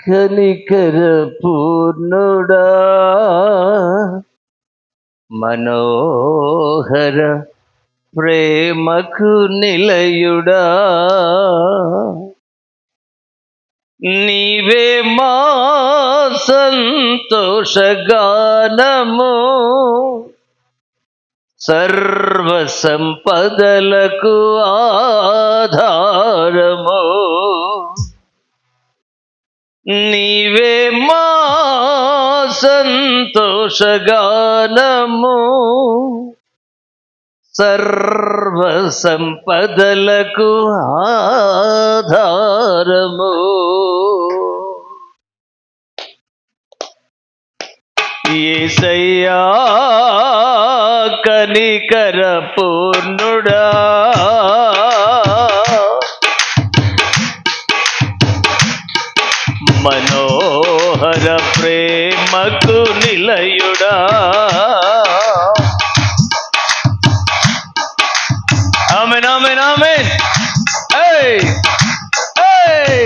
కనికర పూర్ణుడా మనోహర ప్రేమకు నిలయుడా నీవే మా సంతోషగానము సర్వ సంపదలకు ఆధారము నీవే మా సంతోషగానము సర్వ సంపదలకు ఆధారము యేసయ్యా కనికర పూర్ణుడా మనోహర ప్రేమకు నిలయుడా ఆమేన్ ఆమేన్ ఆమేన్ hey hey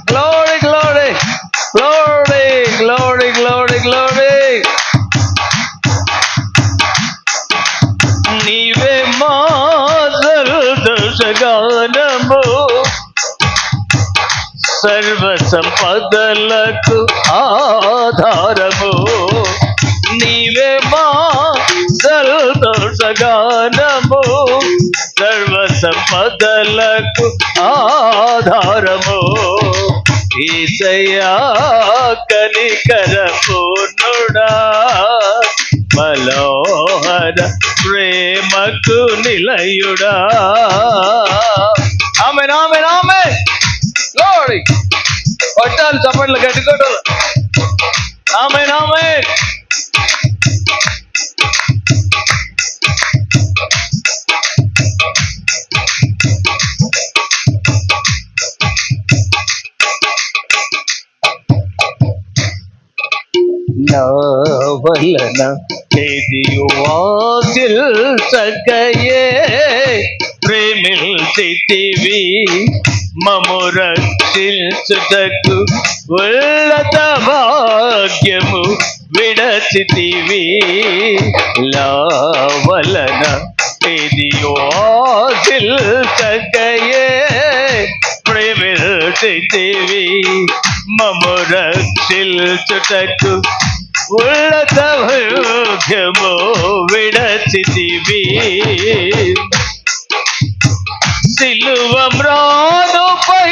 glory glory glory glory glory glory నీవే మా సంతోషగానము సర్వ సంపదలకు ఆధారము నీవే మా సంతోషగానము సర్వ సంపదలకు ఆధారము యేసయ్యా కనికర పూర్ణుడా మనోహర ప్రేమకు నిలయుడా ఆమేన్ ఆమేన్ ఆమేన్ గ్లోరీ కొట్టాలి చప్పట్లు గట్టి కొట్టాలి ఆమేన్ ఆమేన్ నా వలన ఏదియు ఆశించకయే ప్రేమిల్చితివి మము రక్షించుటకు ఉన్నత భాగ్యము విడచితివి నా వలన ఏదియు ఆశించకయే ప్రేమిల్చితివి మము రక్షించుటకు ఉన్నత భాగ్యము విడచితివి సిలువ మ్రానుపై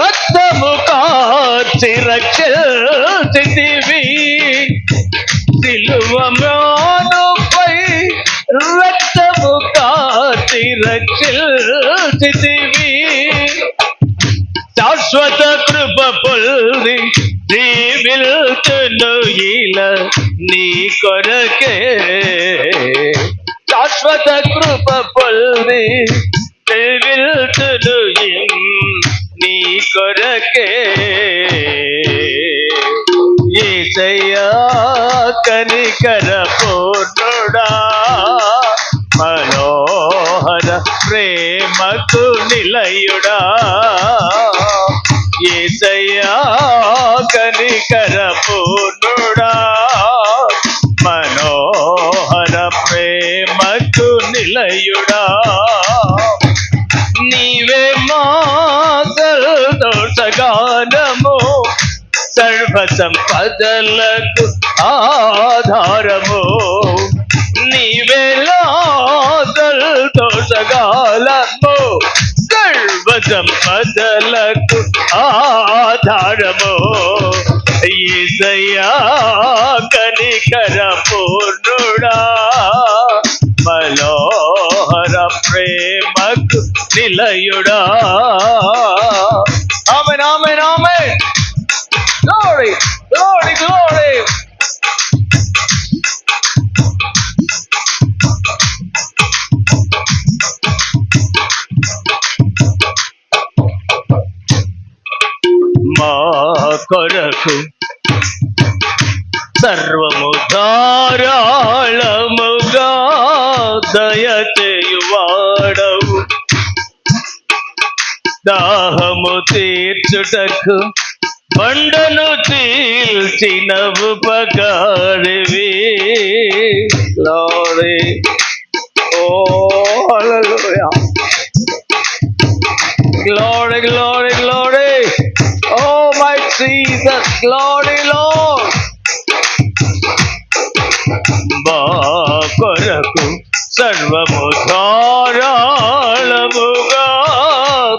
రక్తము కార్చి రక్షించితివి సిలువ మ్రానుపై రక్తము కార్చి రక్షించితివి శాశ్వత కృప పొంది జీవిల్తును ఇలా నీ కొరకే శాశ్వత కృప పొంది జీవిల్తును నీ కొరకే యేసయ్యా కనికర పూర్ణుడా మనోహర ప్రేమకు నిలయుడా యేసయ్యా కనికర పూర్ణుడా మనోహర ప్రేమకు నిలయుడా నీవే మా సంతోషగానము సర్వ సంపదలకు ఆధారము నీవే సంతోషగానము సర్వ సంపదలకు ఆధారము యేసయ్యా కనికర పూర్ణుడా మనోహర ప్రేమకు నిలయుడా ఆమేన్ ఆమేన్ ఆమేన్ గ్లోరీ గ్లోరీ గ్లోరీ మా కొరకు సర్వము ధారాళముగా దయచేయువాడవు దాహము తీర్చుటకు బండను చీల్చిన ఉపకారివి. Glory. Oh, hallelujah. Glory, glory, glory. Oh, my Jesus. Glory, Lord. మా కొరకు సర్వము ధారాళముగా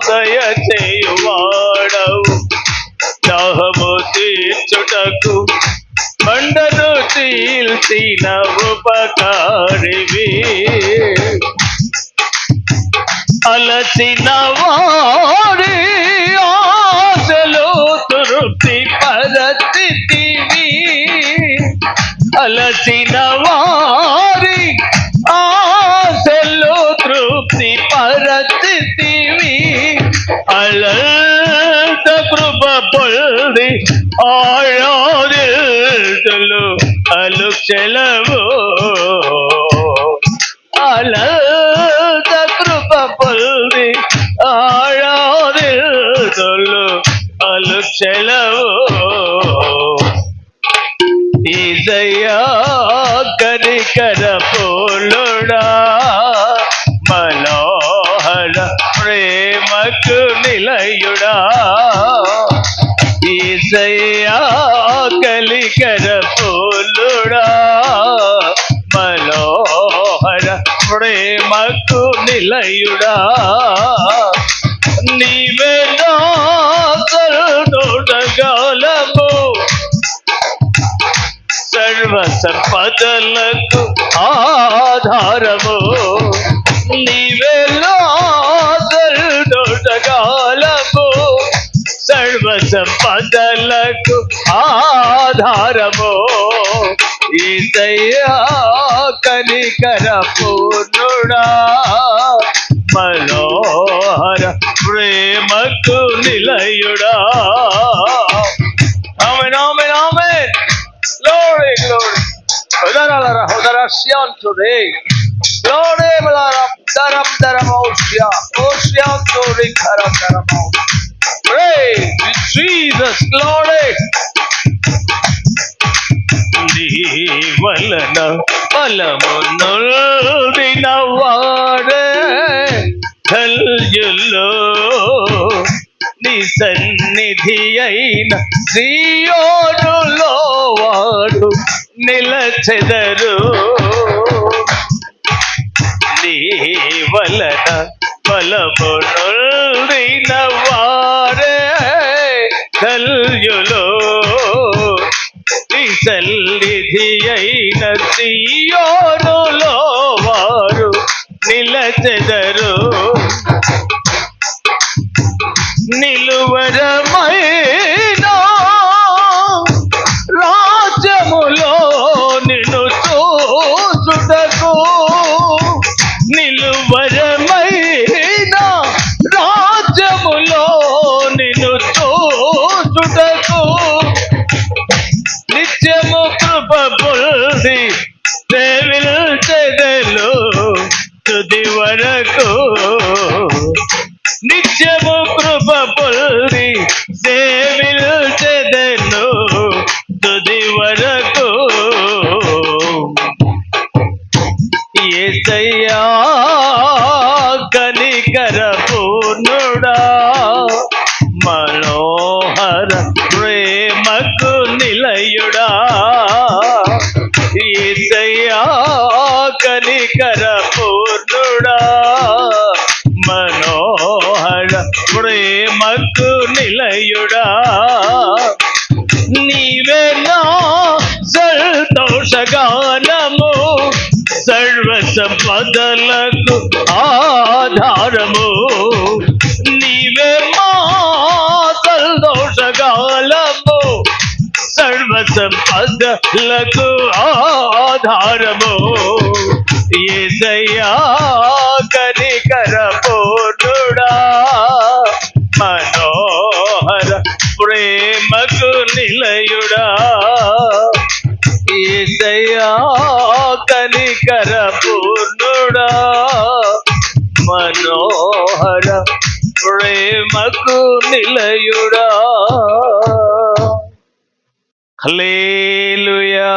దయచేయువాడవు. దాహము తీర్చుటకు బండను చీల్చిన ఉపకారివి. అలసిన వారి ఆశలు తృప్తి పరచితివి. అలసిన వారి ఆశలు తృప్తి పరచితివి. అలంత కృప పొంది ఆరాధితులు అలుక్షలవు. అలంత కృప పొంది ఆరాధితులు అలుక్షలవు. యేసయ్యా కనికర పూర్ణుడా, మనోహర ప్రేమకు నిలయుడా. యేసయ్యా కనికర పూర్ణుడా, మనోహర ప్రేమకు నిలయుడా. నీవే నా తోటగాలము, సర్వ సంపదలకు ఆధారము. నీవే నా తోటగాలము, సర్వ సంపదలకు ఆధారము. యేసయ్యా కనికర పూర్ణుడా, మనోహర ప్రేమకు నిలయుడా. ఆమేన్, ఆమేన్, ఆమేన్. Glory, glory. Udarala, udarasyan today. Glory, daram daramosya. Osya today, daram daramos. Praise Jesus, glory. నీ వలన ఫలమునొందిన వాడే ధన్యులు. నీ సన్నిధి అయిన సీయోనులో వాడు నిలచెదరు. నీ వలన ఫలమునొందిన వాడే ధన్యులు. నీ సన్నిధి అయిన సీయోనులో వారు నిలచెదరు. నిలువరమైన రాజ్యములో నిన్ను చూచుటకు, నిలువరమైన రాజ్యములో నిన్ను చూచుటకు, నిత్యము కృప పొంది సేవించెదను తుది వరకు. నిత్యము కృప పొంది సేవించెదను తుది వరకు. యేసయ్యా కనికర పూర్ణుడా, మనోహర ప్రేమకు నిలయుడా. యేసయ్యా కనికర పూర్ణుడా, మనోహర ప్రేమకు నిలయుడా. నీవే నా సంతోషగానము, సర్వ సంపదలకు ఆధారము. నీవే మా సంతోషగానము, సర్వ సంపదలకు ఆధారము. యేసయ్యా కనికర పూర్ణుడా, మనోహర ప్రేమకు నిలయుడా. యేసయ్యా కనికర పూర్ణుడా, మనోహర ప్రేమకు నిలయుడా. హల్లెలూయా.